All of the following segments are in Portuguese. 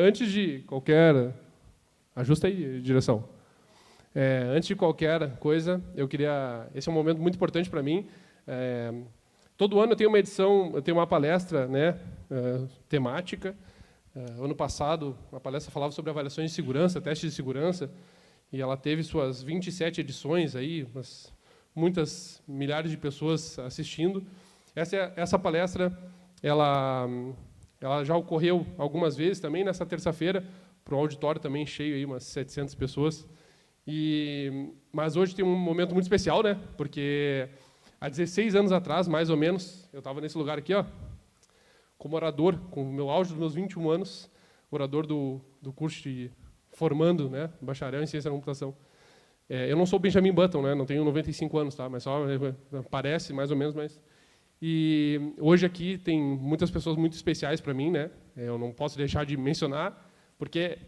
Antes de qualquer... Ajusta aí, direção. Antes de qualquer coisa, eu queria... Esse é um momento muito importante para mim. Todo ano eu tenho uma edição, eu tenho uma palestra, né, temática. Ano passado, a palestra falava sobre avaliações de segurança, testes de segurança, e ela teve suas 27 edições, aí, muitas milhares de pessoas assistindo. Essa palestra, ela já ocorreu algumas vezes também, nessa terça-feira, para o auditório também cheio, aí, umas 700 pessoas. Mas hoje tem um momento muito especial, né? Porque há 16 anos atrás, mais ou menos, eu estava nesse lugar aqui, ó, como orador, com o meu auge dos meus 21 anos, orador do curso de formando, né, bacharel em ciência da computação. Eu não sou Benjamin Button, né, não tenho 95 anos, tá, mas só parece mais ou menos, mas... E hoje aqui tem muitas pessoas muito especiais para mim, né? Eu não posso deixar de mencionar, porque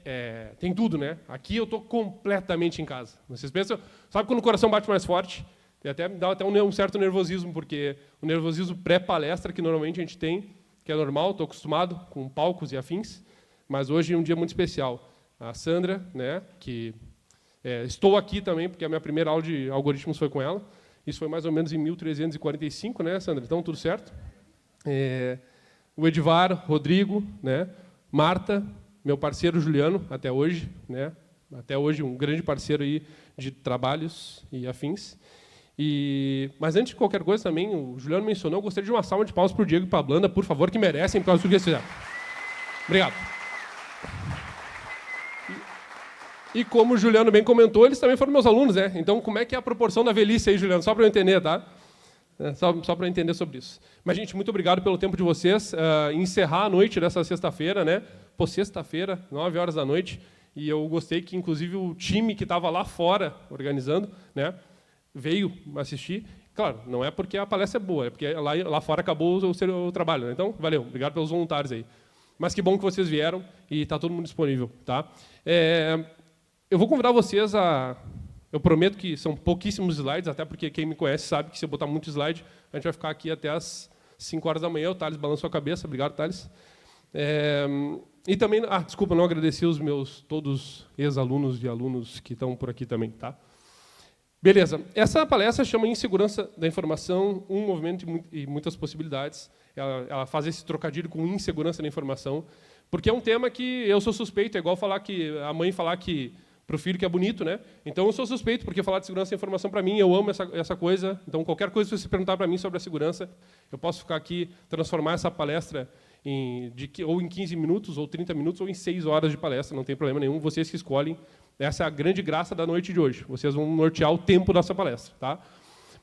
tem tudo, né? Aqui eu estou completamente em casa. Vocês pensam, sabe quando o coração bate mais forte? Dá até um certo nervosismo, porque o nervosismo pré-palestra que normalmente a gente tem, que é normal, estou acostumado com palcos e afins, mas hoje é um dia muito especial. A Sandra, né, que estou aqui também, porque a minha primeira aula de algoritmos foi com ela. Isso foi mais ou menos em 1345, né, Sandra? Então, tudo certo. O Edivar, Rodrigo, né, Marta, meu parceiro Juliano, até hoje, né, até hoje um grande parceiro aí de trabalhos e afins. Mas antes de qualquer coisa também, o Juliano mencionou, eu gostaria de uma salva de palmas para o Diego e para a Blanda, por favor, que merecem, por causa do que eles fizeram. Obrigado. E como o Juliano bem comentou, eles também foram meus alunos, né? Então, como é que é a proporção da velhice aí, Juliano? Só para eu entender, tá? Só para eu entender sobre isso. Mas, gente, muito obrigado pelo tempo de vocês. Encerrar a noite dessa sexta-feira, né? Pô, sexta-feira, 9 horas da noite. E eu gostei que, inclusive, o time que estava lá fora organizando, né, veio assistir. Claro, não é porque a palestra é boa, é porque lá fora acabou o trabalho, né? Então, valeu. Obrigado pelos voluntários aí. Mas que bom que vocês vieram e está todo mundo disponível, tá? Eu vou convidar vocês a... Eu prometo que são pouquíssimos slides, até porque quem me conhece sabe que se eu botar muito slide, a gente vai ficar aqui até as 5 horas da manhã. O Thales balançou a cabeça. Obrigado, Thales. E também... desculpa, não agradeci os meus todos ex-alunos e alunos que estão por aqui também, tá? Beleza. Essa palestra chama Insegurança da Informação, um movimento e muitas possibilidades. Ela faz esse trocadilho com insegurança da informação, porque é um tema que eu sou suspeito, é igual falar que a mãe falar que para o filho que é bonito, né? Então eu sou suspeito, porque falar de segurança da informação para mim, eu amo essa coisa. Então qualquer coisa que você perguntar para mim sobre a segurança, eu posso ficar aqui, transformar essa palestra ou em 15 minutos, ou 30 minutos, ou em 6 horas de palestra, não tem problema nenhum, vocês que escolhem. Essa é a grande graça da noite de hoje. Vocês vão nortear o tempo dessa palestra, tá?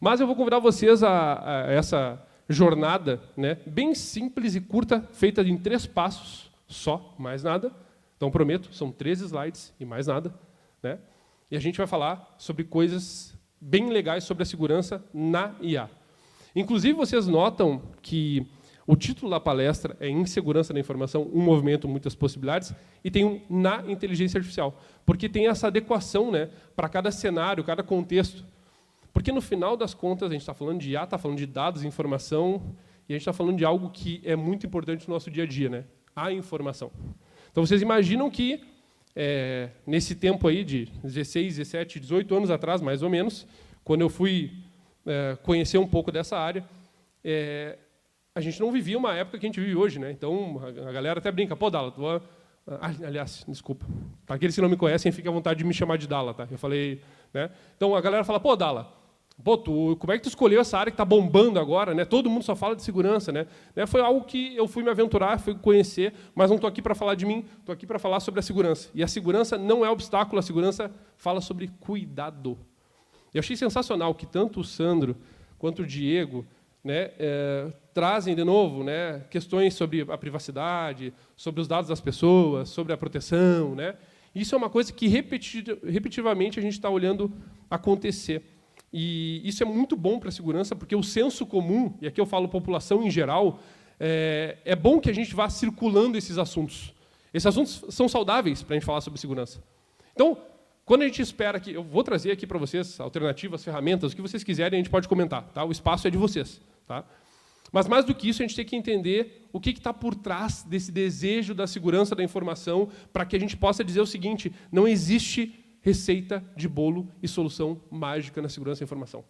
Mas eu vou convidar vocês a essa jornada, né, bem simples e curta, feita em 3 passos, só, mais nada. Então, prometo, são 13 slides e mais nada, né? E a gente vai falar sobre coisas bem legais sobre a segurança na IA. Inclusive, vocês notam que o título da palestra é Insegurança da Informação, um movimento, muitas possibilidades, e tem um na inteligência artificial, porque tem essa adequação, né, para cada cenário, cada contexto. Porque, no final das contas, a gente está falando de IA, está falando de dados, informação, e a gente está falando de algo que é muito importante no nosso dia a dia, né, a informação. Então, vocês imaginam que, nesse tempo aí de 16, 17, 18 anos atrás, mais ou menos, quando eu fui conhecer um pouco dessa área, a gente não vivia uma época que a gente vive hoje, né? Então, a galera até brinca, pô, Dala, aliás, desculpa, para aqueles que não me conhecem, fiquem à vontade de me chamar de Dala, tá? Eu falei, né? Então, a galera fala, pô, Dala, como é que tu escolheu essa área que está bombando agora, né? Todo mundo só fala de segurança, né? Foi algo que eu fui me aventurar, fui conhecer, mas não estou aqui para falar de mim, estou aqui para falar sobre a segurança. E a segurança não é obstáculo, a segurança fala sobre cuidado. Eu achei sensacional que tanto o Sandro quanto o Diego, né, trazem de novo, né, questões sobre a privacidade, sobre os dados das pessoas, sobre a proteção, né? Isso é uma coisa que repetitivamente a gente está olhando acontecer. E isso é muito bom para a segurança, porque o senso comum, e aqui eu falo população em geral, é bom que a gente vá circulando esses assuntos. Esses assuntos são saudáveis para a gente falar sobre segurança. Então, quando a gente espera que... Eu vou trazer aqui para vocês alternativas, ferramentas, o que vocês quiserem, a gente pode comentar. Tá? O espaço é de vocês. Tá? Mas, mais do que isso, a gente tem que entender o que está por trás desse desejo da segurança da informação, para que a gente possa dizer o seguinte: não existe receita de bolo e solução mágica na segurança da informação.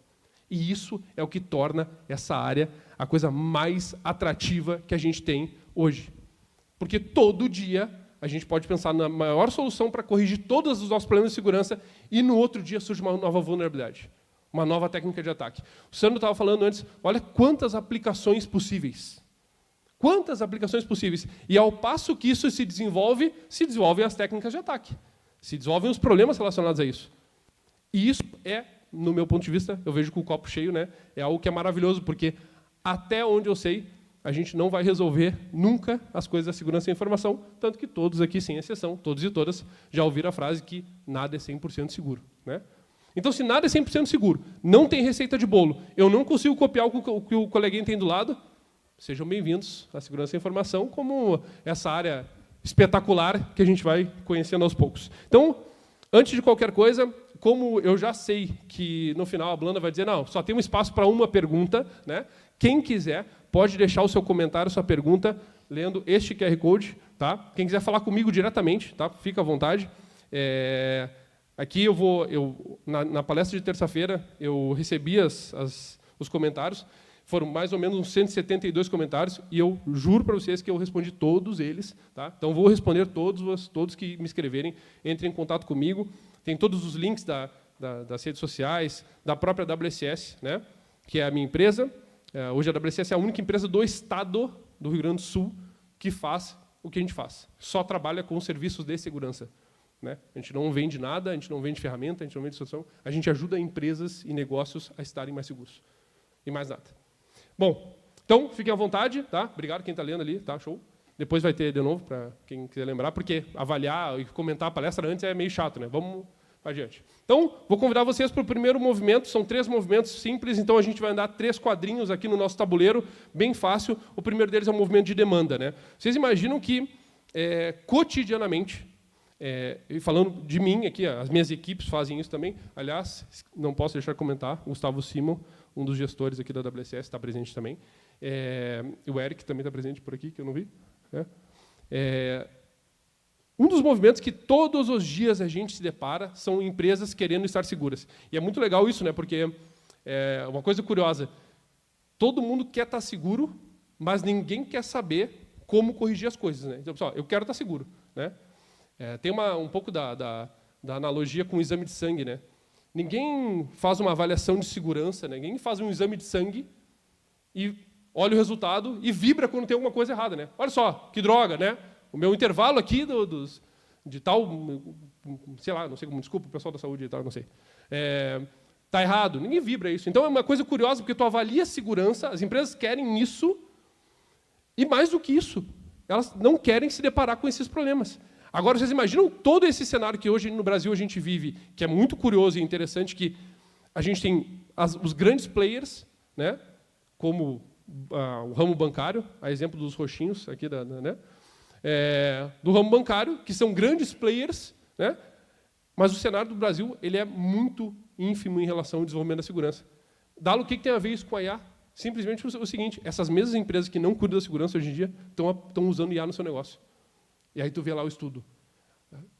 E isso é o que torna essa área a coisa mais atrativa que a gente tem hoje. Porque todo dia a gente pode pensar na maior solução para corrigir todos os nossos problemas de segurança e no outro dia surge uma nova vulnerabilidade, uma nova técnica de ataque. O Sandro estava falando antes, olha quantas aplicações possíveis. Quantas aplicações possíveis. E ao passo que isso se desenvolvem as técnicas de ataque. Se desenvolvem os problemas relacionados a isso. E isso é, no meu ponto de vista, eu vejo com o copo cheio, né? É algo que é maravilhoso, porque até onde eu sei, a gente não vai resolver nunca as coisas da segurança da informação, tanto que todos aqui, sem exceção, todos e todas, já ouviram a frase que nada é 100% seguro, né? Então, se nada é 100% seguro, não tem receita de bolo, eu não consigo copiar o que o coleguinha tem do lado, sejam bem-vindos à segurança da informação, como essa área espetacular que a gente vai conhecendo aos poucos. Então, antes de qualquer coisa, como eu já sei que no final a Blanda vai dizer, não, só tem um espaço para uma pergunta, né? Quem quiser pode deixar o seu comentário, sua pergunta, lendo este QR Code. Tá? Quem quiser falar comigo diretamente, tá? Fica à vontade. Aqui na palestra de terça-feira, eu recebi os comentários. Foram mais ou menos uns 172 comentários, e eu juro para vocês que eu respondi todos eles. Tá? Então, vou responder todos que me escreverem. Entrem em contato comigo. Tem todos os links das redes sociais, da própria WSS, né? Que é a minha empresa. Hoje a WSS é a única empresa do estado do Rio Grande do Sul que faz o que a gente faz. Só trabalha com serviços de segurança. Né? A gente não vende nada, a gente não vende ferramenta, a gente não vende solução. A gente ajuda empresas e negócios a estarem mais seguros. E mais nada. Bom, então, fiquem à vontade. Tá? Obrigado quem está lendo ali. Tá? Show. Depois vai ter de novo, para quem quiser lembrar, porque avaliar e comentar a palestra antes é meio chato. Né? Vamos adiante. Então, vou convidar vocês para o primeiro movimento. São 3 movimentos simples, então a gente vai andar 3 quadrinhos aqui no nosso tabuleiro, bem fácil. O primeiro deles é o movimento de demanda. Né? Vocês imaginam que, cotidianamente, e falando de mim aqui, as minhas equipes fazem isso também. Aliás, não posso deixar de comentar, o Gustavo Simon, um dos gestores aqui da WSS, está presente também. O Eric também está presente por aqui, que eu não vi. Um dos movimentos que todos os dias a gente se depara são empresas querendo estar seguras. E é muito legal isso, né? Porque uma coisa curiosa, todo mundo quer estar seguro, mas ninguém quer saber como corrigir as coisas. Né? Então, pessoal, eu quero estar seguro. Né? Tem um pouco da analogia com o exame de sangue. Né? Ninguém faz uma avaliação de segurança, né? Ninguém faz um exame de sangue e olha o resultado e vibra quando tem alguma coisa errada. Né? Olha só, que droga, né? O meu intervalo aqui de tal, sei lá, não sei como, desculpa o pessoal da saúde e tal, não sei. Está errado, ninguém vibra isso. Então, é uma coisa curiosa, porque tu avalia a segurança, as empresas querem isso, e mais do que isso, elas não querem se deparar com esses problemas. Agora, vocês imaginam todo esse cenário que hoje no Brasil a gente vive, que é muito curioso e interessante, que a gente tem os grandes players, né, como o ramo bancário, a exemplo dos roxinhos aqui, né, do ramo bancário, que são grandes players, né? Mas o cenário do Brasil ele é muito ínfimo em relação ao desenvolvimento da segurança. Dalo, o que tem a ver isso com a IA? Simplesmente o seguinte, essas mesmas empresas que não cuidam da segurança hoje em dia estão usando IA no seu negócio. E aí tu vê lá o estudo.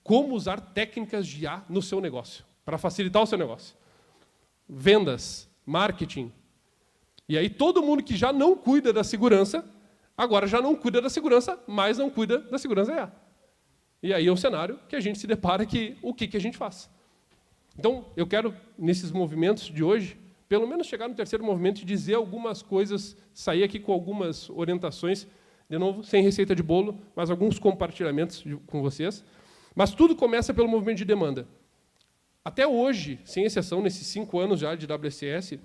Como usar técnicas de IA no seu negócio, para facilitar o seu negócio. Vendas, marketing. E aí todo mundo que já não cuida da segurança agora já não cuida da segurança, mas não cuida da segurança IA. E aí é o cenário que a gente se depara o que a gente faz. Então, eu quero, nesses movimentos de hoje, pelo menos chegar no terceiro movimento e dizer algumas coisas, sair aqui com algumas orientações, de novo, sem receita de bolo, mas alguns compartilhamentos com vocês. Mas tudo começa pelo movimento de demanda. Até hoje, sem exceção, nesses 5 anos já de WSS,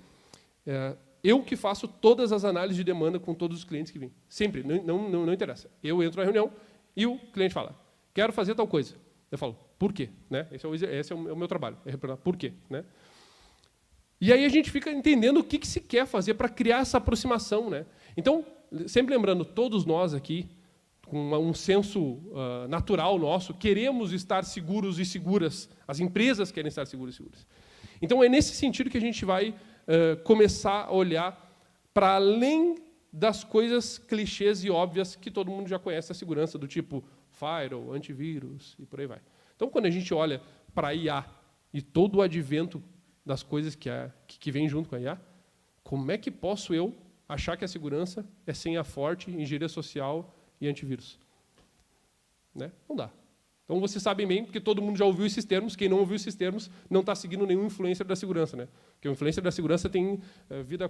eu que faço todas as análises de demanda com todos os clientes que vêm. Sempre, não interessa. Eu entro na reunião e o cliente fala, quero fazer tal coisa. Eu falo, por quê? Né? Esse é o meu trabalho, é representar por quê. Né? E aí a gente fica entendendo o que se quer fazer para criar essa aproximação. Né? Então, sempre lembrando, todos nós aqui, com um senso natural nosso, queremos estar seguros e seguras. As empresas querem estar seguras e seguras. Então, é nesse sentido que a gente vai começar a olhar para além das coisas clichês e óbvias que todo mundo já conhece a segurança, do tipo firewall, antivírus e por aí vai. Então, quando a gente olha para a IA e todo o advento das coisas que vem junto com a IA, como é que posso eu achar que a segurança é senha forte, engenharia social e antivírus? Né? Não dá. Então, vocês sabem bem, porque todo mundo já ouviu esses termos. Quem não ouviu esses termos não está seguindo nenhum influencer da segurança. Né? Porque o influencer da segurança tem vida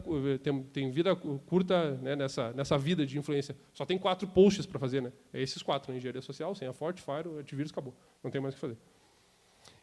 curta, né, nessa vida de influência. Só tem 4 posts para fazer. Né? É esses 4, né? Engenharia social, senha forte, firewall, antivírus, acabou. Não tem mais o que fazer.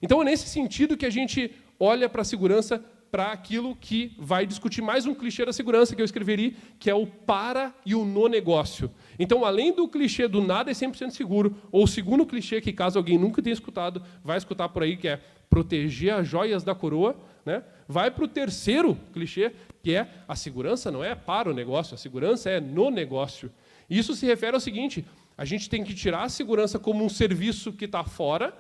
Então, é nesse sentido que a gente olha para a segurança, para aquilo que vai discutir mais um clichê da segurança que eu escreveria, que é o para e o no negócio. Então, além do clichê do nada é 100% seguro, ou o segundo clichê, que caso alguém nunca tenha escutado, vai escutar por aí, que é proteger as joias da coroa, né? Vai para o terceiro clichê, que é a segurança não é para o negócio, a segurança é no negócio. E isso se refere ao seguinte, a gente tem que tirar a segurança como um serviço que está fora,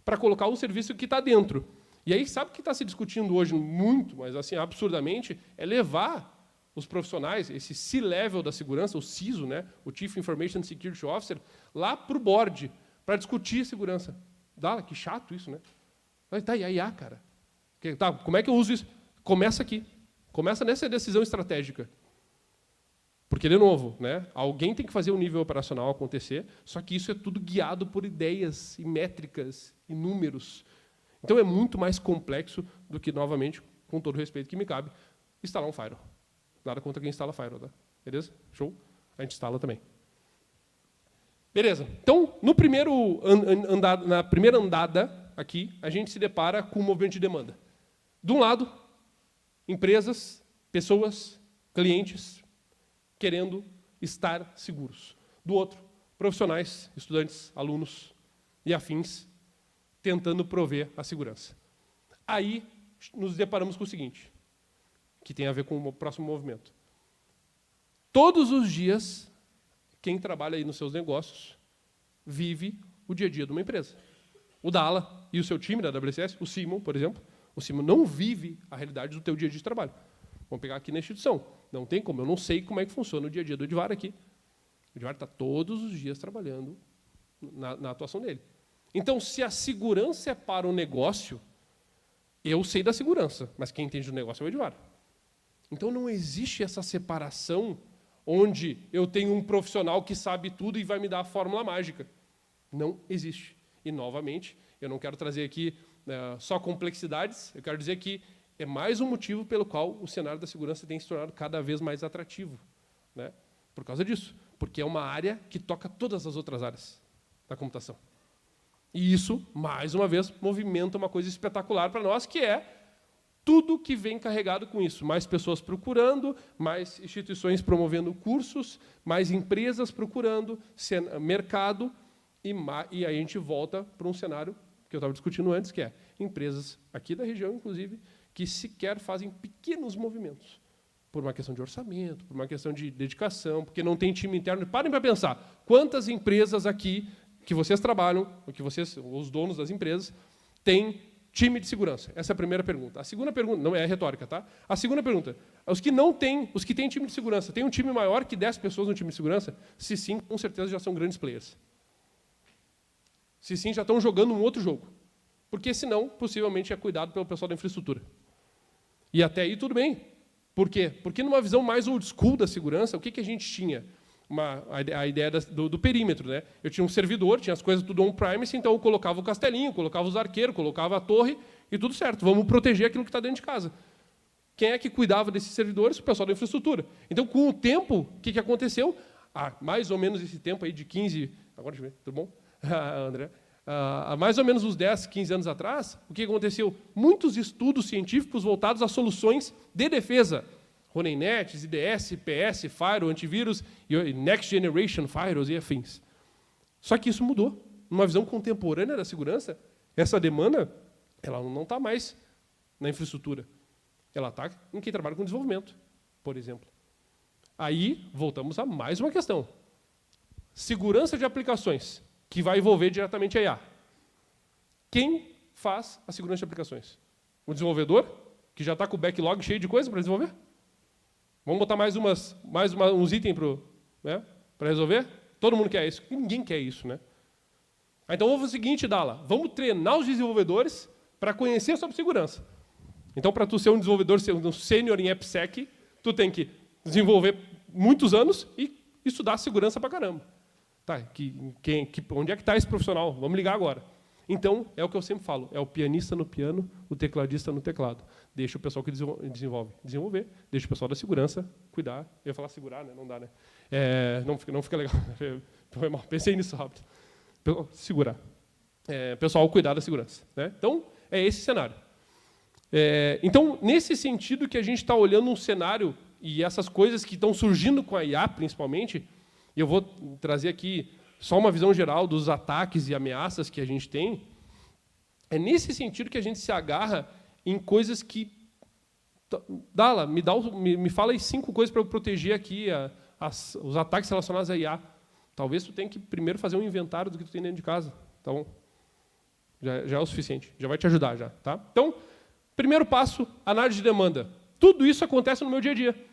para colocar um serviço que está dentro. E aí, sabe o que está se discutindo hoje muito, mas assim, absurdamente, é levar os profissionais, esse C-level da segurança, o CISO, né, o Chief Information Security Officer, lá para o board, para discutir segurança. Que chato isso, né? Tá, e a IA, cara? Tá, como é que eu uso isso? Começa aqui. Começa nessa decisão estratégica. Porque, de novo, né, alguém tem que fazer o nível operacional acontecer, só que isso é tudo guiado por ideias e métricas e números. Então, é muito mais complexo do que, novamente, com todo o respeito que me cabe, instalar um firewall. Nada contra quem instala firewall, tá? Beleza? Show? A gente instala também. Beleza. Então, no primeiro na primeira andada aqui, a gente se depara com um movimento de demanda. De um lado, empresas, pessoas, clientes, querendo estar seguros. Do outro, profissionais, estudantes, alunos e afins, tentando prover a segurança. Aí, nos deparamos com o seguinte, que tem a ver com o próximo movimento. Todos os dias, quem trabalha aí nos seus negócios vive o dia a dia de uma empresa. O Dala e o seu time da WCS, o Simon, por exemplo, o Simon não vive a realidade do teu dia a dia de trabalho. Vamos pegar aqui na instituição. Não tem como, eu não sei como é que funciona o dia a dia do Edvar aqui. O Edvar está todos os dias trabalhando na atuação dele. Então, se a segurança é para o negócio, eu sei da segurança, mas quem entende do negócio é o Edvar. Então, não existe essa separação onde eu tenho um profissional que sabe tudo e vai me dar a fórmula mágica. Não existe. E, novamente, eu não quero trazer aqui só complexidades, eu quero dizer que é mais um motivo pelo qual o cenário da segurança tem se tornado cada vez mais atrativo. Né? Por causa disso. Porque é uma área que toca todas as outras áreas da computação. E isso, mais uma vez, movimenta uma coisa espetacular para nós, que é tudo que vem carregado com isso. Mais pessoas procurando, mais instituições promovendo cursos, mais empresas procurando, mercado, e aí a gente volta para um cenário que eu estava discutindo antes, que é empresas aqui da região, inclusive, que sequer fazem pequenos movimentos, por uma questão de orçamento, por uma questão de dedicação, porque não tem time interno. Parem para pensar, quantas empresas aqui que vocês trabalham, os donos das empresas, têm time de segurança? Essa é a primeira pergunta. A segunda pergunta, não é retórica, tá? A segunda pergunta, os que têm time de segurança, tem um time maior que 10 pessoas no time de segurança? Se sim, com certeza já são grandes players. Se sim, já estão jogando um outro jogo. Porque, senão, possivelmente é cuidado pelo pessoal da infraestrutura. E até aí tudo bem. Por quê? Porque numa visão mais old school da segurança, o que a gente tinha? A ideia do perímetro. Né? Eu tinha um servidor, tinha as coisas tudo on-premise, então eu colocava o castelinho, colocava os arqueiros, colocava a torre, e tudo certo. Vamos proteger aquilo que está dentro de casa. Quem é que cuidava desses servidores? O pessoal da infraestrutura. Então, com o tempo, o que aconteceu? Mais ou menos esse tempo aí de 15... Agora deixa eu ver, tudo bom? André? Há mais ou menos uns 10, 15 anos atrás, o que aconteceu? Muitos estudos científicos voltados a soluções de defesa. Ronenet, IDS, PS, Firewall, antivírus, e Next Generation Firewalls e afins. Só que isso mudou. Numa visão contemporânea da segurança, essa demanda ela não está mais na infraestrutura. Ela está em quem trabalha com desenvolvimento, por exemplo. Aí, voltamos a mais uma questão. Segurança de aplicações, que vai envolver diretamente a IA. Quem faz a segurança de aplicações? O desenvolvedor, que já está com o backlog cheio de coisa para desenvolver? Vamos botar uns itens para resolver? Todo mundo quer isso. Ninguém quer isso, né? Então, vamos fazer o seguinte, Dala. Vamos treinar os desenvolvedores para conhecer sobre segurança. Então, para tu ser um desenvolvedor, ser um sênior em AppSec, tu tem que desenvolver muitos anos e estudar segurança para caramba. Tá, onde é que está esse profissional? Vamos ligar agora. Então, é o que eu sempre falo, é o pianista no piano, o tecladista no teclado. Deixa o pessoal que desenvolver, deixa o pessoal da segurança cuidar. Eu ia falar segurar, né? Não dá, né? Não fica legal. Foi mal, pensei nisso rápido. Segurar. Pessoal cuidar da segurança. Né? Então, é esse cenário. Então, nesse sentido que a gente está olhando um cenário e essas coisas que estão surgindo com a IA, principalmente, e eu vou trazer aqui só uma visão geral dos ataques e ameaças que a gente tem, é nesse sentido que a gente se agarra em coisas que... Dala, me fala aí 5 coisas para eu proteger aqui os ataques relacionados à IA. Talvez tu tenha que primeiro fazer um inventário do que tu tem dentro de casa. Então, já é o suficiente. Já vai te ajudar. Já, tá? Então, primeiro passo, análise de demanda. Tudo isso acontece no meu dia a dia.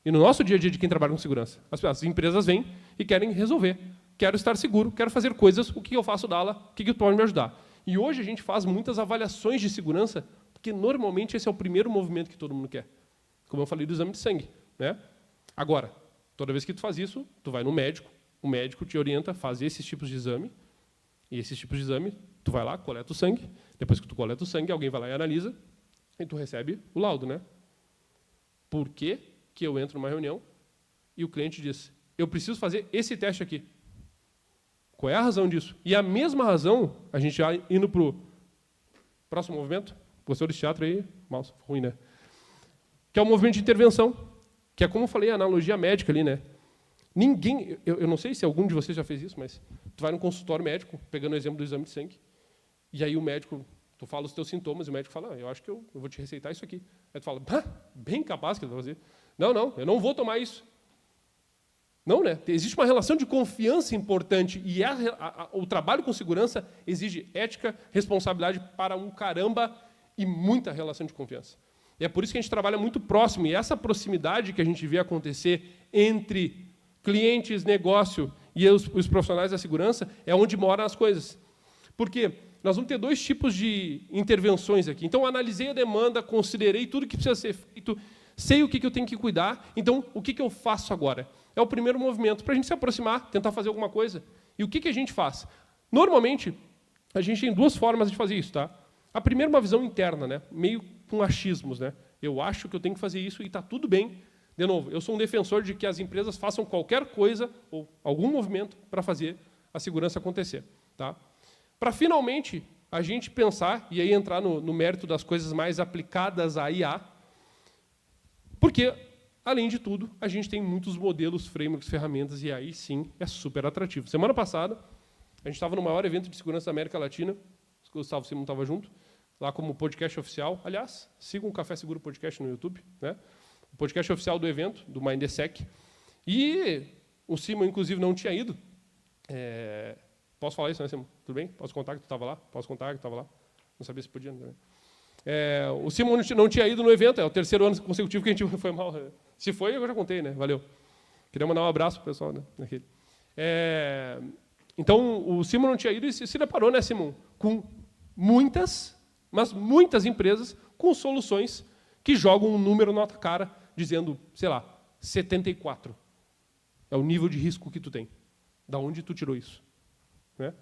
E no nosso dia a dia de quem trabalha com segurança. As empresas vêm e querem resolver. Quero estar seguro, quero fazer coisas, o que eu faço, Dala? O que tu pode me ajudar? E hoje a gente faz muitas avaliações de segurança, porque normalmente esse é o primeiro movimento que todo mundo quer. Como eu falei do exame de sangue. Né? Agora, toda vez que tu faz isso, tu vai no médico, o médico te orienta a fazer esses tipos de exame, e esses tipos de exame, tu vai lá, coleta o sangue, depois que tu coleta o sangue, alguém vai lá e analisa, e tu recebe o laudo. Né? Por que que eu entro numa reunião e o cliente diz, eu preciso fazer esse teste aqui? Qual é a razão disso? E a mesma razão, a gente já indo para o próximo movimento, gostou desse teatro aí? Mal, ruim, né? Que é o movimento de intervenção, que é como eu falei, a analogia médica ali, né? Ninguém, eu não sei se algum de vocês já fez isso, mas tu vai num consultório médico, pegando o exemplo do exame de sangue, e aí o médico, tu fala os teus sintomas, e o médico fala, eu acho que eu vou te receitar isso aqui. Aí tu fala, bem capaz que ele vai fazer. Não, eu não vou tomar isso. Não, né? Existe uma relação de confiança importante e o trabalho com segurança exige ética, responsabilidade para um caramba e muita relação de confiança. E é por isso que a gente trabalha muito próximo. E essa proximidade que a gente vê acontecer entre clientes, negócio e os profissionais da segurança é onde moram as coisas. Porque nós vamos ter 2 tipos de intervenções aqui. Então, analisei a demanda, considerei tudo que precisa ser feito, sei o que eu tenho que cuidar, então, o que eu faço agora? É o primeiro movimento, para a gente se aproximar, tentar fazer alguma coisa. E o que a gente faz? Normalmente, a gente tem 2 formas de fazer isso. Tá? A primeira é uma visão interna, né? Meio com achismos. Né? Eu acho que eu tenho que fazer isso e está tudo bem. De novo, eu sou um defensor de que as empresas façam qualquer coisa ou algum movimento para fazer a segurança acontecer. Tá? Para, finalmente, a gente pensar, e aí entrar no mérito das coisas mais aplicadas à IA, porque, além de tudo, a gente tem muitos modelos, frameworks, ferramentas, e aí sim é super atrativo. Semana passada, a gente estava no maior evento de segurança da América Latina, o Gustavo Simon estava junto, lá como podcast oficial. Aliás, sigam o Café Seguro Podcast no YouTube, né? O podcast oficial do evento, do Mindesec. E o Simon, inclusive, não tinha ido. Posso falar isso, né, Simon? Tudo bem? Posso contar que tu estava lá? Posso contar que tu estava lá? Não sabia se podia. Né? O Simon não tinha ido no evento, é o 3º ano consecutivo que a gente foi mal. Se foi, eu já contei, né? Valeu. Queria mandar um abraço para o pessoal. Né? Então, o Simon não tinha ido e se deparou, né, Simon? Com muitas, mas muitas empresas com soluções que jogam um número na tua cara, dizendo, sei lá, 74. É o nível de risco que tu tem. Da onde tu tirou isso? Né?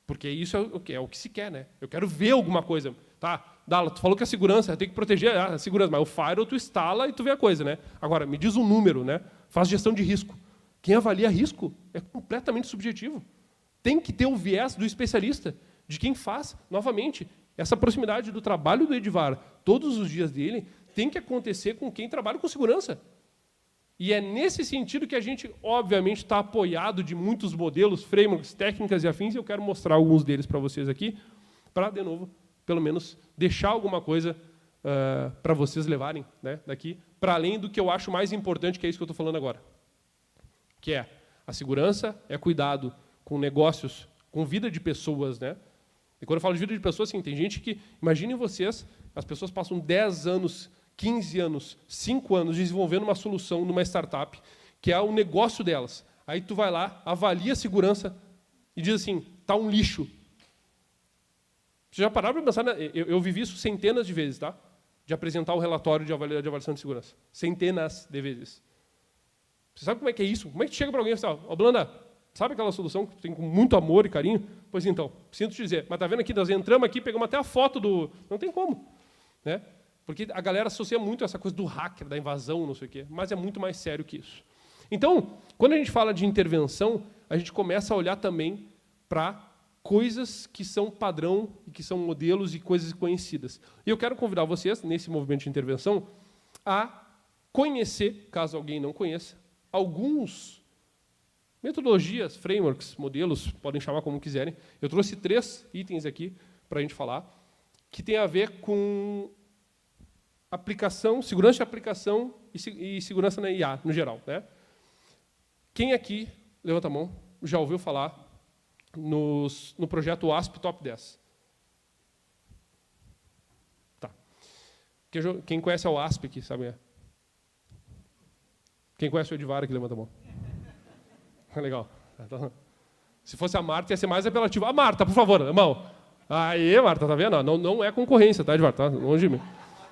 Porque isso é o que se quer, né? Eu quero ver alguma coisa. Tá, Dala, tu falou que a segurança, tem que proteger a segurança, mas o firewall tu instala e tu vê a coisa, né? Agora, me diz um número, né? Faz gestão de risco. Quem avalia risco é completamente subjetivo. Tem que ter o viés do especialista, de quem faz, novamente, essa proximidade do trabalho do Edivar, todos os dias dele, tem que acontecer com quem trabalha com segurança. E é nesse sentido que a gente, obviamente, está apoiado de muitos modelos, frameworks, técnicas e afins, e eu quero mostrar alguns deles para vocês aqui, para, de novo, pelo menos, deixar alguma coisa para vocês levarem, né, daqui, para além do que eu acho mais importante, que é isso que eu estou falando agora. Que é a segurança, é cuidado com negócios, com vida de pessoas. Né? E quando eu falo de vida de pessoas, assim, tem gente que... Imaginem vocês, as pessoas passam 10 anos 15 anos, 5 anos desenvolvendo uma solução numa startup, que é o negócio delas. Aí tu vai lá, avalia a segurança e diz assim, está um lixo. Você já pararam para pensar? Eu vivi isso centenas de vezes, tá? De apresentar o relatório de avaliação de segurança. Centenas de vezes. Você sabe como é que é isso? Como é que chega para alguém e fala, ó, Blanda, sabe aquela solução que tu tem com muito amor e carinho? Pois então, sinto te dizer, mas tá vendo aqui, nós entramos aqui, pegamos até a foto do... Não tem como, né? Porque a galera associa muito essa coisa do hacker, da invasão, não sei o quê, mas é muito mais sério que isso. Então, quando a gente fala de intervenção, a gente começa a olhar também para coisas que são padrão, e que são modelos e coisas conhecidas. E eu quero convidar vocês, nesse movimento de intervenção, a conhecer, caso alguém não conheça, alguns metodologias, frameworks, modelos, podem chamar como quiserem. Eu trouxe 3 itens aqui para a gente falar, que tem a ver com aplicação, segurança de aplicação e segurança na IA, no geral, né? Quem aqui, levanta a mão, já ouviu falar no projeto WASP Top 10? Tá. Quem conhece o WASP aqui, sabe? Quem conhece o Edvar aqui, levanta a mão. Legal. Então, se fosse a Marta, ia ser mais apelativo. A Marta, por favor, mão. Aí, Marta, tá vendo? Não é concorrência, tá, Edvar? Tá longe de mim.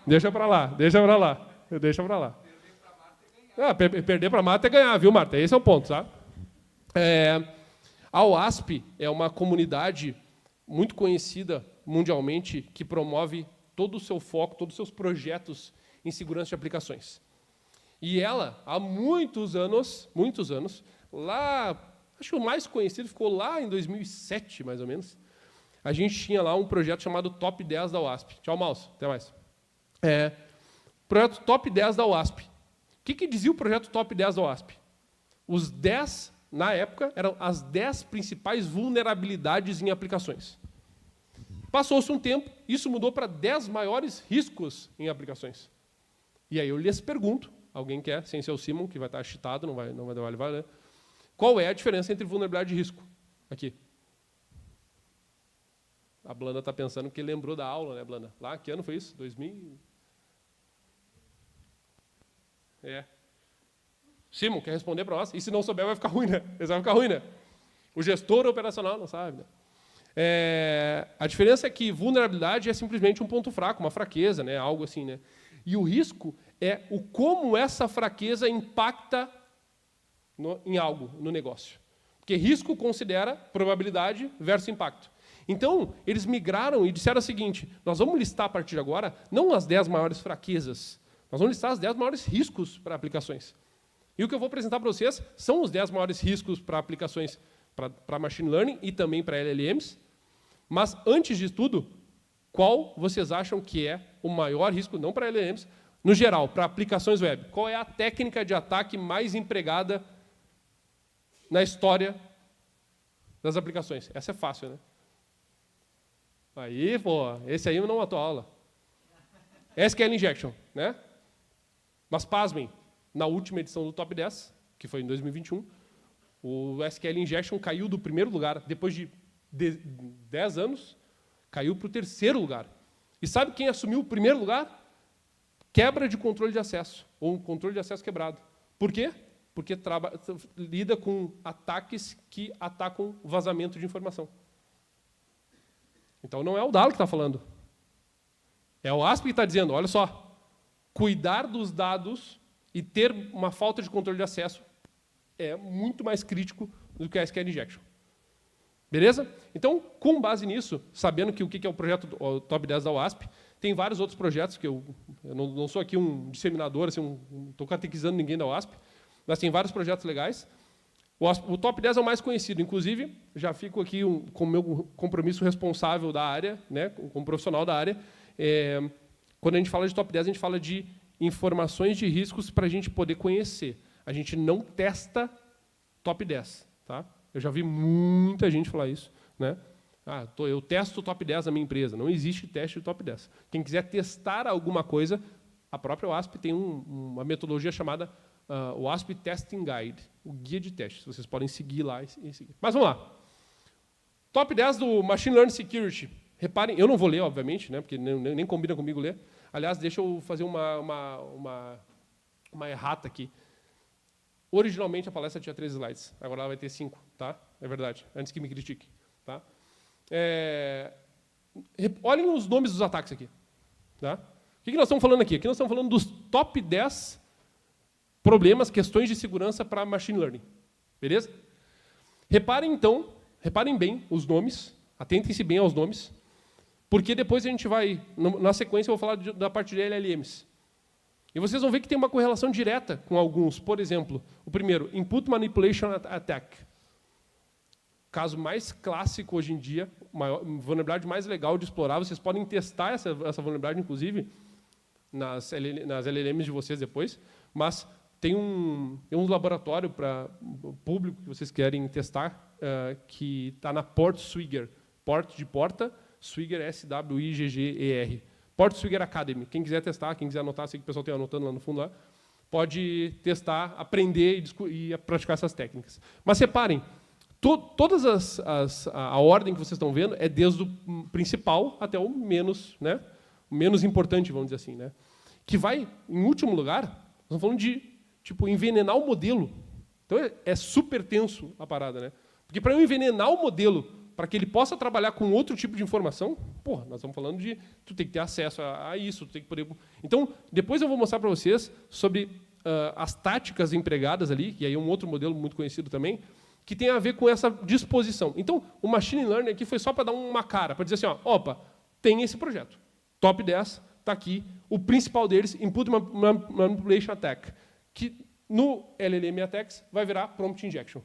Deixa para lá, deixa para lá. Deixa para lá. Perder para a Marta é ganhar, viu, Marta? Esse é o ponto, tá? A OASP é uma comunidade muito conhecida mundialmente que promove todo o seu foco, todos os seus projetos em segurança de aplicações. E ela, há muitos anos, lá, acho que o mais conhecido ficou lá em 2007, mais ou menos, a gente tinha lá um projeto chamado Top 10 da OASP. Tchau, Maus, até mais. Projeto Top 10 da OASP. O que dizia o projeto Top 10 da OASP? Os 10, na época, eram as 10 principais vulnerabilidades em aplicações. Passou-se um tempo, isso mudou para 10 maiores riscos em aplicações. E aí eu lhes pergunto, alguém quer, sem ser o Simon, que vai estar cheatado, não vai valer, qual é a diferença entre vulnerabilidade e risco? Aqui. A Blanda está pensando que lembrou da aula, né, Blanda? Lá, que ano foi isso? 2000? Simon, quer responder para nós? E se não souber, vai ficar ruim, né? Vai ficar ruim, né? O gestor operacional não sabe, né? A diferença é que vulnerabilidade é simplesmente um ponto fraco, uma fraqueza, né? Algo assim, né? E o risco é o como essa fraqueza impacta em algo, no negócio. Porque risco considera probabilidade versus impacto. Então, eles migraram e disseram o seguinte, nós vamos listar a partir de agora, não as 10 maiores fraquezas, nós vamos listar os 10 maiores riscos para aplicações. E o que eu vou apresentar para vocês são os 10 maiores riscos para aplicações para machine learning e também para LLMs. Mas, antes de tudo, qual vocês acham que é o maior risco, não para LLMs, no geral, para aplicações web? Qual é a técnica de ataque mais empregada na história das aplicações? Essa é fácil, né? Aí, pô, esse aí eu não matou a aula. SQL Injection, né? Mas, pasmem, na última edição do Top 10, que foi em 2021, o SQL Injection caiu do primeiro lugar, depois de 10 anos, caiu para o 3º lugar. E sabe quem assumiu o primeiro lugar? Quebra de controle de acesso, ou um controle de acesso quebrado. Por quê? Porque lida com ataques que atacam o vazamento de informação. Então, não é o Dalo que está falando. É o ASP que está dizendo, olha só, cuidar dos dados e ter uma falta de controle de acesso é muito mais crítico do que a SQL Injection. Beleza? Então, com base nisso, sabendo que o que é o projeto Top 10 da OASP, tem vários outros projetos, que eu não sou aqui um disseminador, assim, não estou catequizando ninguém da OASP, mas tem vários projetos legais. O Top 10 é o mais conhecido, inclusive, já fico aqui com o meu compromisso responsável da área, né, como profissional da área. Quando a gente fala de Top 10, a gente fala de informações de riscos para a gente poder conhecer. A gente não testa Top 10. Tá? Eu já vi muita gente falar isso. Né? Eu testo o Top 10 da minha empresa. Não existe teste de Top 10. Quem quiser testar alguma coisa, a própria OASP tem uma metodologia chamada OASP Testing Guide, o guia de testes. Vocês podem seguir lá e seguir. Mas vamos lá. Top 10 do Machine Learning Security. Reparem, eu não vou ler, obviamente, né, porque nem combina comigo ler, Aliás, deixa eu fazer uma errata aqui. Originalmente, a palestra tinha 13 slides. Agora ela vai ter 5, tá? É verdade. Antes que me critique. Tá? Olhem os nomes dos ataques aqui. Tá? O que nós estamos falando aqui? Aqui nós estamos falando dos top 10 problemas, questões de segurança para machine learning. Beleza? Reparem, então, reparem bem os nomes, atentem-se bem aos nomes, porque depois a gente vai, na sequência, eu vou falar da parte de LLMs. E vocês vão ver que tem uma correlação direta com alguns. Por exemplo, o primeiro, Input Manipulation Attack. Caso mais clássico hoje em dia, vulnerabilidade mais legal de explorar. Vocês podem testar essa vulnerabilidade, inclusive, nas LLMs de vocês depois. Mas tem um laboratório para o público que vocês querem testar, que está na PortSwigger. Port de porta, Swigger, S-W-I-G-G-E-R. PortSwigger Academy. Quem quiser testar, quem quiser anotar, sei que o pessoal tem anotando lá no fundo, lá, pode testar, aprender e praticar essas técnicas. Mas reparem, todas a ordem que vocês estão vendo é desde o principal até o menos, né, o menos importante, vamos dizer assim, né, que vai, em último lugar, nós estamos falando de tipo, envenenar o modelo. Então, é super tenso a parada. Né? Porque para eu envenenar o modelo para que ele possa trabalhar com outro tipo de informação, porra, nós estamos falando de tu tem que ter acesso a isso, tu tem que poder... Então, depois eu vou mostrar para vocês sobre as táticas empregadas ali, e aí é um outro modelo muito conhecido também, que tem a ver com essa disposição. Então, o Machine Learning aqui foi só para dar uma cara, para dizer assim, ó, opa, tem esse projeto. Top 10, está aqui. O principal deles, Input Manipulation Attack, que no LLM Attacks vai virar Prompt Injection.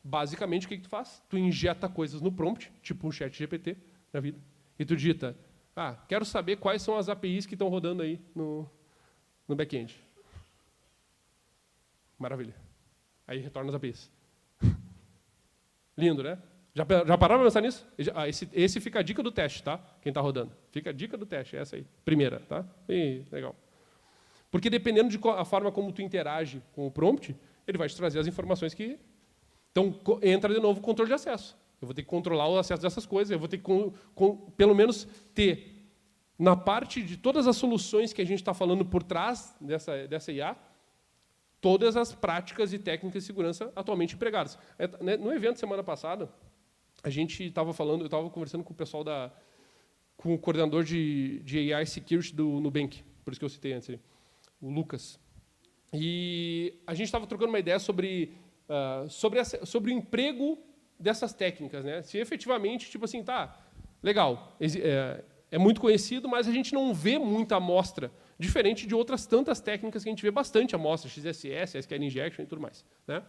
Basicamente, o que tu faz? Tu injeta coisas no prompt, tipo um chat GPT na vida, e tu digita, quero saber quais são as APIs que estão rodando aí no back-end. Maravilha. Aí retorna as APIs. Lindo, né? Já pararam para pensar nisso? Esse fica a dica do teste, tá? Quem está rodando. Fica a dica do teste, essa aí. Primeira, tá? Legal. Porque dependendo da forma como tu interage com o prompt, ele vai te trazer as informações que... Então, entra de novo o controle de acesso. Eu vou ter que controlar o acesso dessas coisas, eu vou ter que, pelo menos, ter, na parte de todas as soluções que a gente está falando por trás dessa IA, todas as práticas e técnicas de segurança atualmente empregadas. No evento, semana passada, a gente estava falando, eu estava conversando com o pessoal com o coordenador de AI Security do Nubank, por isso que eu citei antes, o Lucas. E a gente estava trocando uma ideia sobre o emprego dessas técnicas, né? Se efetivamente, tipo assim, tá, legal, é muito conhecido, mas a gente não vê muita amostra, diferente de outras tantas técnicas que a gente vê bastante amostra, XSS, SQL Injection e tudo mais, né?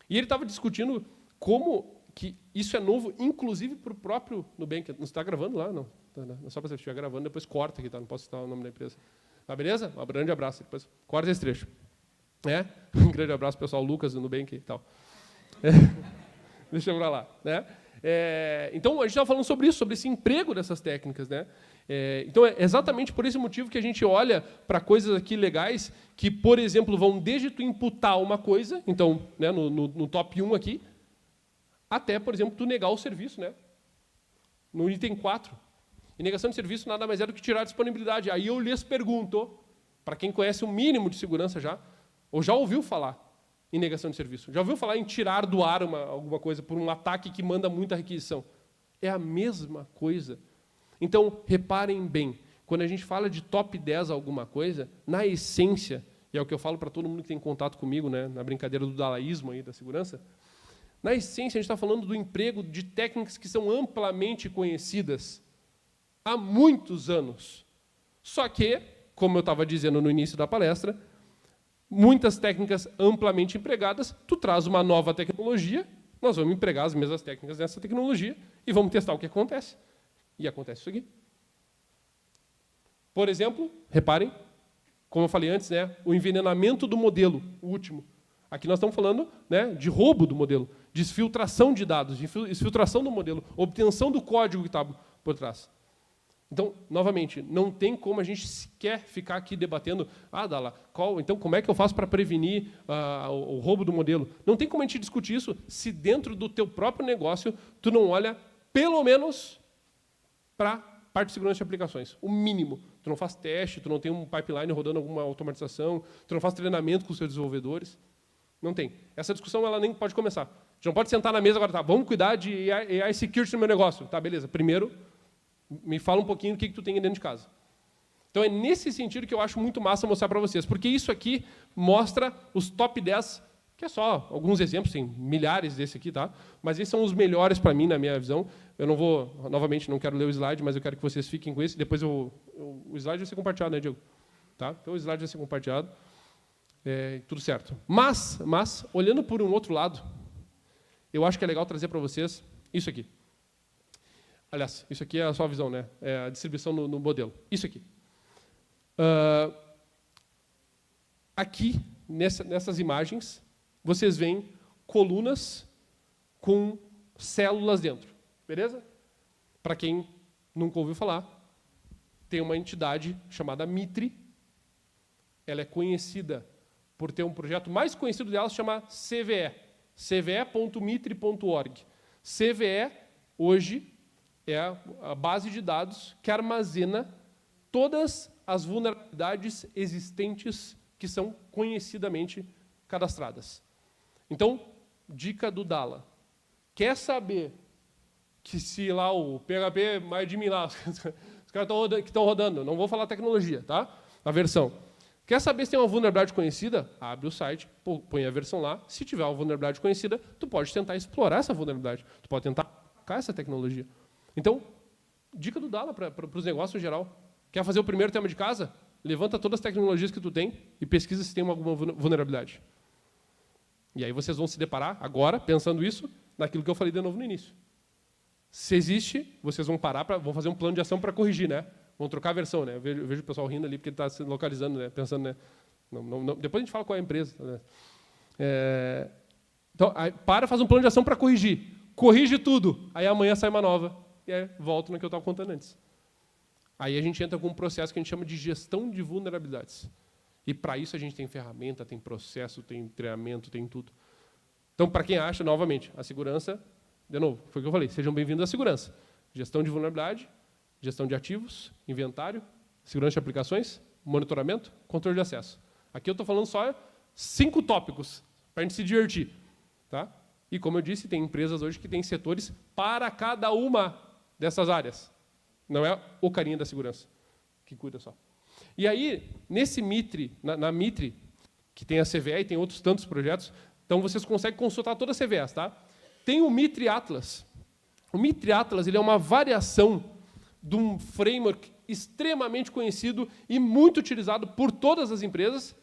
E ele estava discutindo como que isso é novo, inclusive para o próprio Nubank. Não está gravando lá? Não. Só para você estiver gravando, depois corta aqui, tá? Não posso citar o nome da empresa. Tá, beleza? Um grande abraço. Depois corta esse trecho. Um grande abraço, pessoal, Lucas do Nubank e tal. Deixa eu ir lá. Né? Então, a gente estava falando sobre isso, sobre esse emprego dessas técnicas. Né? Então, é exatamente por esse motivo que a gente olha para coisas aqui legais que, por exemplo, vão desde tu imputar uma coisa, então, né, no top 1 aqui, até, por exemplo, tu negar o serviço. Né? No item 4. E negação de serviço nada mais é do que tirar a disponibilidade. Aí eu lhes pergunto, para quem conhece o mínimo de segurança já, ou já ouviu falar em negação de serviço? Já ouviu falar em tirar do ar alguma coisa por um ataque que manda muita requisição? É a mesma coisa. Então, reparem bem, quando a gente fala de top 10 alguma coisa, na essência, e é o que eu falo para todo mundo que tem contato comigo, né, na brincadeira do dalaísmo aí da segurança, na essência a gente está falando do emprego de técnicas que são amplamente conhecidas há muitos anos. Só que, como eu estava dizendo no início da palestra, muitas técnicas amplamente empregadas, tu traz uma nova tecnologia, nós vamos empregar as mesmas técnicas dessa tecnologia e vamos testar o que acontece. E acontece isso aqui. Por exemplo, reparem, como eu falei antes, né, o envenenamento do modelo, o último. Aqui nós estamos falando, né, de roubo do modelo, de exfiltração de dados, de exfiltração do modelo, obtenção do código que está por trás. Então, novamente, não tem como a gente sequer ficar aqui debatendo, Dala, então como é que eu faço para prevenir o roubo do modelo? Não tem como a gente discutir isso se dentro do teu próprio negócio tu não olha, pelo menos, para parte de segurança de aplicações. O mínimo. Tu não faz teste, tu não tem um pipeline rodando alguma automatização, tu não faz treinamento com os seus desenvolvedores. Não tem. Essa discussão ela nem pode começar. A gente não pode sentar na mesa agora, tá, vamos cuidar de AI security no meu negócio. Tá, beleza. Primeiro, me fala um pouquinho do que tu tem dentro de casa. Então, é nesse sentido que eu acho muito massa mostrar para vocês, porque isso aqui mostra os top 10, que é só alguns exemplos, tem milhares desse aqui, tá? Mas esses são os melhores para mim, na minha visão. Eu não vou, novamente, não quero ler o slide, mas eu quero que vocês fiquem com esse. Depois o slide vai ser compartilhado, né, Diego? Tá? Então, o slide vai ser compartilhado. Tudo certo. Mas, olhando por um outro lado, eu acho que é legal trazer para vocês isso aqui. Aliás, isso aqui é a sua visão, né? É a distribuição no modelo. Isso aqui. Aqui, nessas imagens, vocês veem colunas com células dentro. Beleza? Para quem nunca ouviu falar, tem uma entidade chamada Mitre. Ela é conhecida por ter um projeto mais conhecido dela, se chama CVE. cve.mitre.org. CVE, hoje, é a base de dados que armazena todas as vulnerabilidades existentes que são conhecidamente cadastradas. Então, dica do Dala. Quer saber que se lá o PHP mais de mim lá, os caras que estão rodando, não vou falar tecnologia, tá? A versão. Quer saber se tem uma vulnerabilidade conhecida? Abre o site, põe a versão lá. Se tiver uma vulnerabilidade conhecida, tu pode tentar explorar essa vulnerabilidade. Tu pode tentar atacar essa tecnologia. Então, dica do Dala para os negócios em geral. Quer fazer o primeiro tema de casa? Levanta todas as tecnologias que tu tem e pesquisa se tem alguma vulnerabilidade. E aí vocês vão se deparar, agora, pensando isso, naquilo que eu falei de novo no início. Se existe, vocês vão parar, vão fazer um plano de ação para corrigir, né? Vão trocar a versão, né? Eu vejo o pessoal rindo ali porque ele está se localizando, né? Pensando, né? Não, depois a gente fala qual é a empresa. Né? Então, faz um plano de ação para corrigir. Corrige tudo. Aí amanhã sai uma nova. E aí volto no que eu estava contando antes. Aí a gente entra com um processo que a gente chama de gestão de vulnerabilidades. E para isso a gente tem ferramenta, tem processo, tem treinamento, tem tudo. Então, para quem acha, novamente, a segurança, de novo, foi o que eu falei, sejam bem-vindos à segurança. Gestão de vulnerabilidade, gestão de ativos, inventário, segurança de aplicações, monitoramento, controle de acesso. Aqui eu estou falando só 5 tópicos para a gente se divertir. Tá? E, como eu disse, tem empresas hoje que têm setores para cada uma dessas áreas. Não é o carinha da segurança que cuida só. E aí, nesse Mitre, na Mitre, que tem a CVE e tem outros tantos projetos, então vocês conseguem consultar todas as CVEs. Tá? Tem o Mitre Atlas. O Mitre Atlas ele é uma variação de um framework extremamente conhecido e muito utilizado por todas as empresas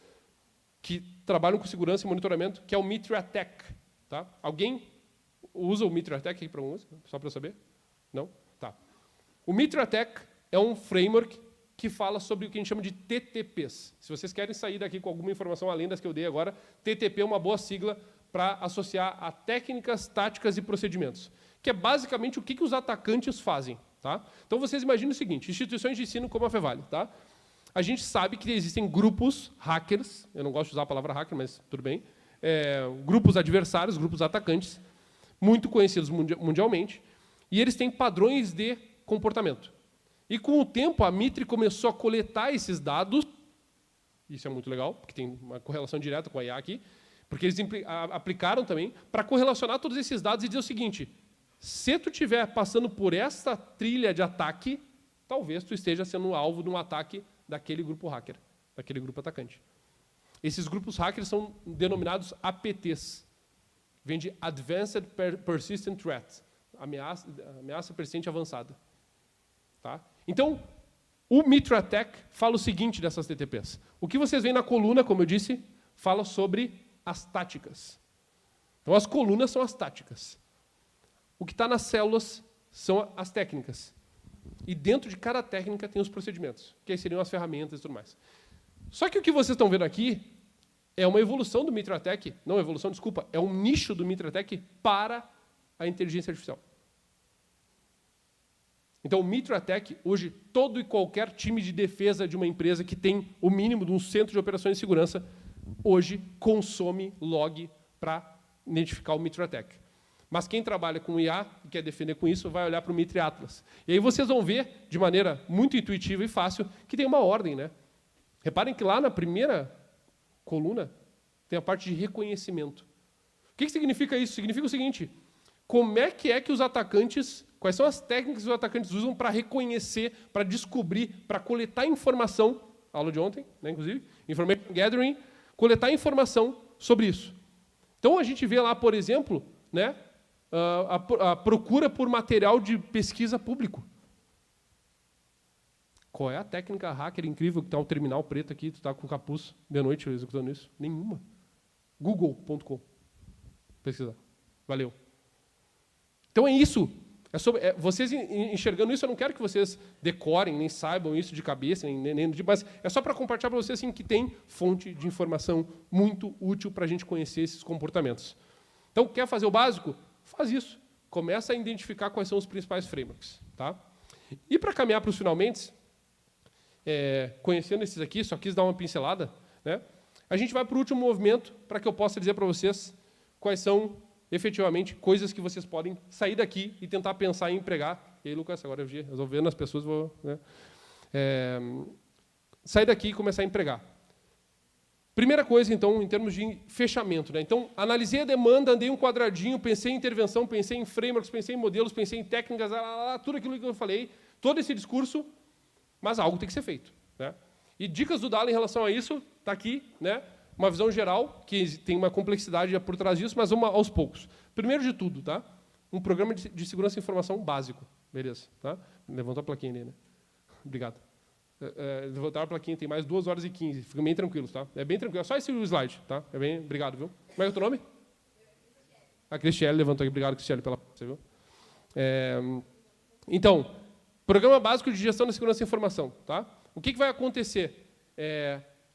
que trabalham com segurança e monitoramento, que é o Mitre Attack. Tá? Alguém usa o Mitre Attack aqui para um uso? Só para eu saber? Não? Tá. O Mitre Attack é um framework que fala sobre o que a gente chama de TTPs. Se vocês querem sair daqui com alguma informação além das que eu dei agora, TTP é uma boa sigla para associar a técnicas, táticas e procedimentos, que é basicamente o que os atacantes fazem. Tá? Então, vocês imaginem o seguinte, instituições de ensino como a Fevale. Tá? A gente sabe que existem grupos hackers, eu não gosto de usar a palavra hacker, mas tudo bem, grupos adversários, grupos atacantes, muito conhecidos mundialmente, e eles têm padrões de comportamento. E, com o tempo, a Mitre começou a coletar esses dados, isso é muito legal, porque tem uma correlação direta com a IA aqui, porque eles aplicaram também para correlacionar todos esses dados e dizer o seguinte, se tu estiver passando por essa trilha de ataque, talvez tu esteja sendo alvo de um ataque daquele grupo hacker, daquele grupo atacante. Esses grupos hackers são denominados APTs. Vem de Advanced Persistent Threat, ameaça persistente avançada. Tá? Então, o Mitre Attack fala o seguinte dessas TTPs. O que vocês veem na coluna, como eu disse, fala sobre as táticas. Então, as colunas são as táticas. O que está nas células são as técnicas. E dentro de cada técnica tem os procedimentos, que aí seriam as ferramentas e tudo mais. Só que o que vocês estão vendo aqui é uma evolução do Mitre Attack, não evolução, desculpa, é um nicho do Mitre Attack para a inteligência artificial. Então, o Mitre Attack, hoje, todo e qualquer time de defesa de uma empresa que tem o mínimo de um centro de operações de segurança, hoje consome log para identificar o Mitre Attack. Mas quem trabalha com IA e quer defender com isso, vai olhar para o Mitre Atlas. E aí vocês vão ver, de maneira muito intuitiva e fácil, que tem uma ordem, né? Reparem que lá na primeira coluna tem a parte de reconhecimento. O que significa isso? Significa o seguinte: como é que os atacantes, quais são as técnicas que os atacantes usam para reconhecer, para descobrir, para coletar informação, aula de ontem, né, inclusive, Information Gathering, coletar informação sobre isso. Então a gente vê lá, por exemplo, né, a procura por material de pesquisa público. Qual é a técnica hacker incrível que está o terminal preto aqui, tu está com o capuz de noite executando isso? Nenhuma. Google.com. Pesquisar. Valeu. Então é isso. Vocês enxergando isso, eu não quero que vocês decorem, nem saibam isso de cabeça, mas é só para compartilhar para vocês assim, que tem fonte de informação muito útil para a gente conhecer esses comportamentos. Então, quer fazer o básico? Faz isso. Começa a identificar quais são os principais frameworks. Tá? E para caminhar para os finalmente, conhecendo esses aqui, só quis dar uma pincelada, né? A gente vai para o último movimento, para que eu possa dizer para vocês quais são, efetivamente, coisas que vocês podem sair daqui e tentar pensar em empregar. E aí, Lucas, agora eu estou vendo as pessoas, né? Sair daqui e começar a empregar. Primeira coisa, então, em termos de fechamento, né? Então, analisei a demanda, andei um quadradinho, pensei em intervenção, pensei em frameworks, pensei em modelos, pensei em técnicas, tudo aquilo que eu falei, todo esse discurso, mas algo tem que ser feito, né? E dicas do Dala em relação a isso, está aqui, né? Uma visão geral, que tem uma complexidade por trás disso, mas vamos aos poucos. Primeiro de tudo, tá? Um programa de segurança de informação básico. Beleza, tá? Levantou a plaquinha ali, né? Obrigado. Levantaram a plaquinha, tem mais 2h15. Fiquem bem tranquilos, tá? É bem tranquilo, é só esse slide, tá? É bem, obrigado, viu? Como é o teu nome? A Cristiane levantou aqui. Obrigado, Cristiane, pela... Você viu? Então, programa básico de gestão da segurança da informação, tá? O que vai acontecer?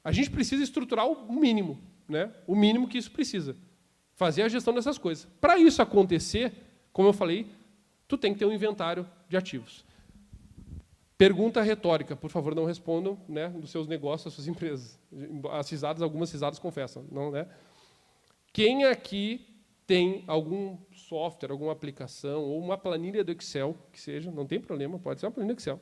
A gente precisa estruturar o mínimo, né? O mínimo que isso precisa. Fazer a gestão dessas coisas. Para isso acontecer, como eu falei, tu tem que ter um inventário de ativos. Pergunta retórica, por favor, não respondam, né, dos seus negócios, das suas empresas. Algumas risadas confessam, não, né? Quem aqui tem algum software, alguma aplicação ou uma planilha do Excel, que seja, não tem problema, pode ser uma planilha do Excel,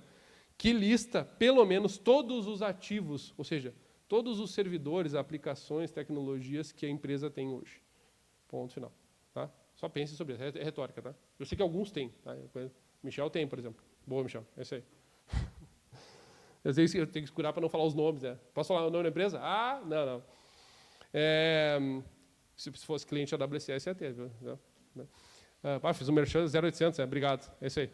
que lista pelo menos todos os ativos, ou seja, todos os servidores, aplicações, tecnologias que a empresa tem hoje. Ponto final. Tá? Só pense sobre isso. É retórica. Tá? Eu sei que alguns têm. Tá? Michel tem, por exemplo. Boa, Michel. É isso aí. Eu tenho que escurar para não falar os nomes. Né? Posso falar o nome da empresa? Ah, não. Se fosse cliente da WCS, ia ter. Viu? Fiz um merchan 0800. Obrigado. É isso aí.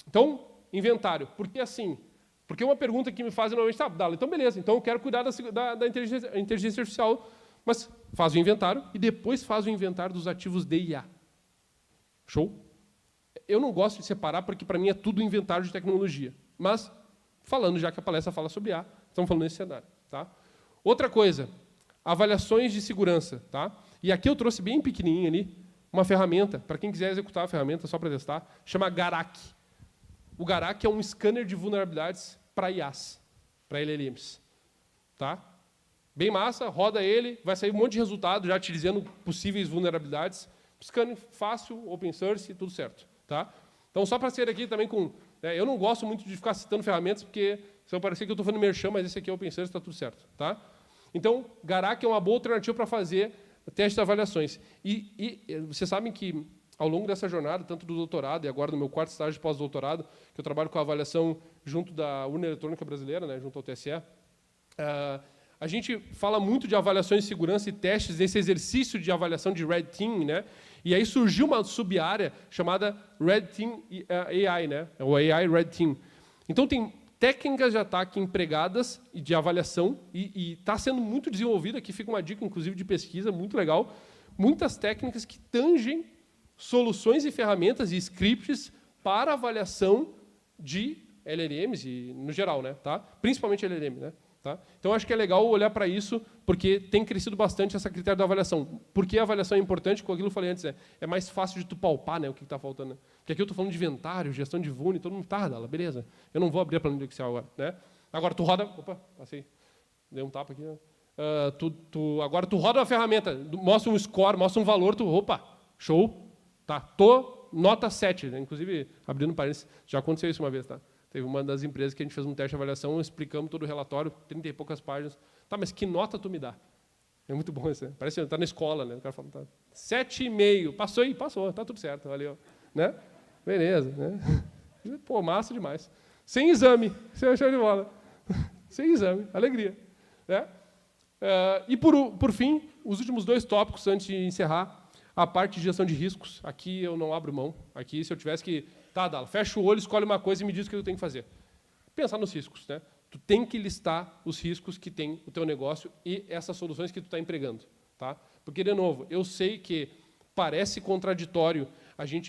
Então, inventário. Por que assim? Porque uma pergunta que me fazem normalmente, tá, Dala, então beleza, então eu quero cuidar da inteligência artificial, mas faz o inventário e depois faz o inventário dos ativos de IA. Show? Eu não gosto de separar porque para mim é tudo inventário de tecnologia, mas falando já que a palestra fala sobre IA, estamos falando nesse cenário. Tá? Outra coisa, avaliações de segurança. Tá? E aqui eu trouxe bem pequenininho ali uma ferramenta, para quem quiser executar a ferramenta só para testar, chama Garak. O Garak é um scanner de vulnerabilidades para IAs, para LLMs. Tá? Bem massa, roda ele, vai sair um monte de resultado já te dizendo possíveis vulnerabilidades. Scanner fácil, open source, tudo certo. Tá? Então, só para ser aqui também com... eu não gosto muito de ficar citando ferramentas, porque se eu parecer que eu estou falando merchan, mas esse aqui é open source, está tudo certo. Tá? Então, Garak é uma boa alternativa para fazer testes de avaliações. E vocês sabem que, ao longo dessa jornada, tanto do doutorado e agora no meu quarto estágio de pós-doutorado, que eu trabalho com a avaliação junto da Urna Eletrônica Brasileira, né, junto ao TSE, a gente fala muito de avaliações de segurança e testes nesse exercício de avaliação de Red Team, né? E aí surgiu uma sub-área chamada Red Team AI, né? O AI Red Team. Então, tem técnicas de ataque empregadas e de avaliação, e está sendo muito desenvolvida, aqui fica uma dica, inclusive, de pesquisa, muito legal, muitas técnicas que tangem soluções e ferramentas e scripts para avaliação de LLMs, e, no geral, né? Tá? Principalmente LLM, né? Tá? Então, acho que é legal olhar para isso, porque tem crescido bastante essa critério da avaliação. Por que a avaliação é importante? Com aquilo que eu falei antes, é mais fácil de tu palpar, né, o que está faltando. Né? Porque aqui eu estou falando de inventário, gestão de vuln, todo mundo tá, Dala, beleza. Eu não vou abrir a planilha do Excel agora. Né? Agora, tu roda... Opa, passei. Dei um tapa aqui. Né? Agora, tu roda uma ferramenta, mostra um score, mostra um valor, opa, Show? Tá. Tô nota 7. Né? Inclusive, abrindo parênteses, já aconteceu isso uma vez, tá? Teve uma das empresas que a gente fez um teste de avaliação, explicamos todo o relatório, 30 e poucas páginas. Tá, mas que nota tu me dá? É muito bom isso, né? Parece que tá na escola, né? O cara fala, tá, 7,5. Passou aí? Passou, tá tudo certo, valeu. Né? Beleza, né? Pô, massa demais. Sem exame, você achou de bola. Sem exame, alegria. Né? E, por fim, os últimos 2 tópicos, antes de encerrar, a parte de gestão de riscos. Aqui eu não abro mão. Aqui, se eu tivesse que... Tá, Dala, fecha o olho, escolhe uma coisa e me diz o que eu tenho que fazer. Pensar nos riscos. Né? Tu tem que listar os riscos que tem o teu negócio e essas soluções que tu está empregando. Tá? Porque, de novo, eu sei que parece contraditório.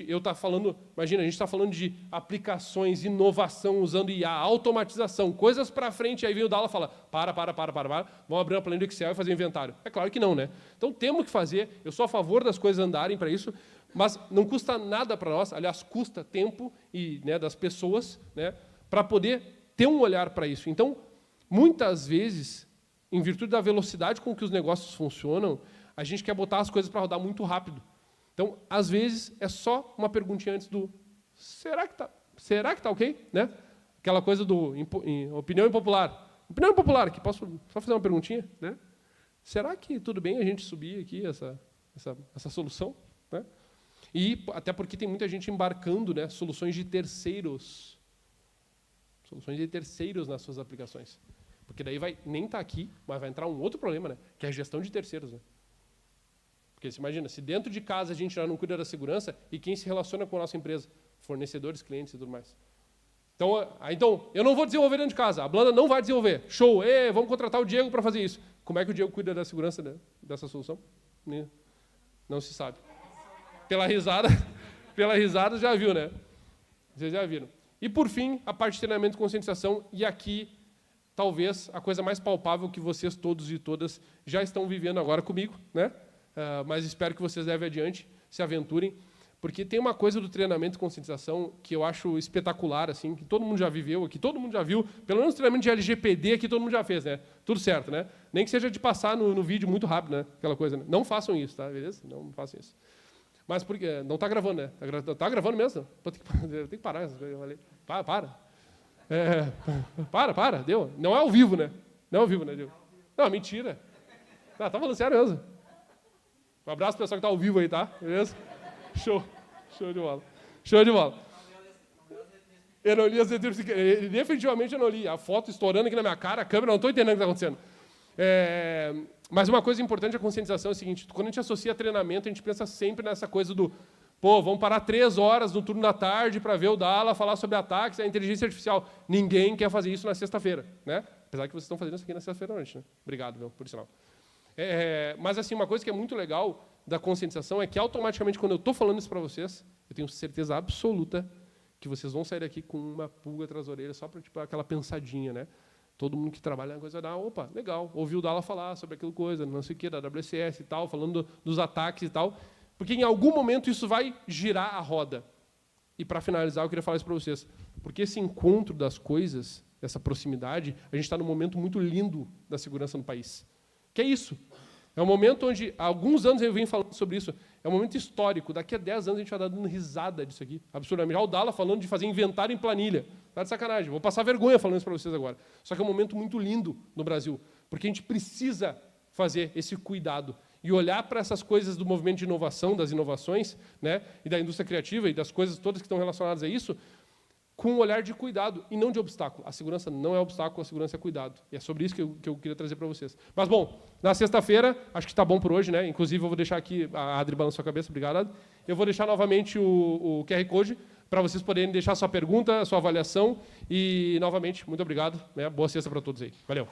Eu estou falando, imagina, a gente está falando de aplicações, inovação, usando IA, automatização, coisas para frente, aí vem o Dala e fala, para, vamos abrir uma planilha do Excel e fazer inventário. É claro que não, né? Então, temos que fazer, eu sou a favor das coisas andarem para isso, mas não custa nada para nós, aliás, custa tempo e, né, das pessoas, né, para poder ter um olhar para isso. Então, muitas vezes, em virtude da velocidade com que os negócios funcionam, a gente quer botar as coisas para rodar muito rápido. Então, às vezes, é só uma perguntinha antes do será que tá ok? Né? Aquela coisa do opinião impopular. Opinião impopular, que posso só fazer uma perguntinha? Né? Será que tudo bem a gente subir aqui essa solução? Né? E até porque tem muita gente embarcando, né, soluções de terceiros nas suas aplicações. Porque daí nem está aqui, mas vai entrar um outro problema, né, que é a gestão de terceiros. Né? Porque você imagina, se dentro de casa a gente já não cuida da segurança, e quem se relaciona com a nossa empresa? Fornecedores, clientes e tudo mais. Então, eu não vou desenvolver dentro de casa, a Blanda não vai desenvolver. Show, vamos contratar o Diego para fazer isso. Como é que o Diego cuida da segurança dessa solução? Não se sabe. Pela risada já viu, né? Vocês já viram. E, por fim, a parte de treinamento e conscientização, e aqui, talvez, a coisa mais palpável que vocês todos e todas já estão vivendo agora comigo, né? Mas espero que vocês levem adiante, se aventurem, porque tem uma coisa do treinamento e conscientização que eu acho espetacular, assim, que todo mundo já viveu, que todo mundo já viu, pelo menos o treinamento de LGPD aqui todo mundo já fez, né? Tudo certo, né? Nem que seja de passar no vídeo muito rápido, né? Aquela coisa, né? Não façam isso, tá? Beleza? Não façam isso. Mas porque não está gravando, né? Está gravando mesmo? Tem que parar. Para, deu. Não é ao vivo, né? Não é ao vivo, né, Diego? Não, mentira. Tá falando sério mesmo. Um abraço pro pessoal que está ao vivo aí, tá? Beleza? Show de bola. Eu não li as letras. Definitivamente eu não li. A foto estourando aqui na minha cara, a câmera, não estou entendendo o que está acontecendo. Mas uma coisa importante da conscientização é o seguinte, quando a gente associa treinamento, a gente pensa sempre nessa coisa do, vamos parar 3 horas no turno da tarde para ver o Dala falar sobre ataques, a inteligência artificial. Ninguém quer fazer isso na sexta-feira, né? Apesar que vocês estão fazendo isso aqui na sexta-feira à noite, né? Obrigado, meu, por sinal. Mas, assim, uma coisa que é muito legal da conscientização é que, automaticamente, quando eu estou falando isso para vocês, eu tenho certeza absoluta que vocês vão sair daqui com uma pulga atrás da orelha, só para, tipo, aquela pensadinha, né? Todo mundo que trabalha na coisa, opa, legal, ouviu o Dala falar sobre aquela coisa, não sei o quê, da WCS e tal, falando dos ataques e tal, porque em algum momento isso vai girar a roda. E, para finalizar, eu queria falar isso para vocês, porque esse encontro das coisas, essa proximidade, a gente está num momento muito lindo da segurança no país. Que é isso. É um momento onde, há alguns anos eu venho falando sobre isso, é um momento histórico, daqui a 10 anos a gente vai estar dando risada disso aqui, absurdamente. Já o Dala falando de fazer inventário em planilha. Tá de sacanagem, vou passar vergonha falando isso para vocês agora. Só que é um momento muito lindo no Brasil, porque a gente precisa fazer esse cuidado e olhar para essas coisas do movimento de inovação, das inovações, né, e da indústria criativa e das coisas todas que estão relacionadas a isso, com um olhar de cuidado e não de obstáculo. A segurança não é obstáculo, a segurança é cuidado. E é sobre isso que eu queria trazer para vocês. Mas, bom, na sexta-feira, acho que está bom por hoje, né? Inclusive, eu vou deixar aqui, a Adri balançou a cabeça, obrigado, Adri. Eu vou deixar novamente o QR Code para vocês poderem deixar sua pergunta, sua avaliação. E, novamente, muito obrigado. Né? Boa sexta para todos aí. Valeu.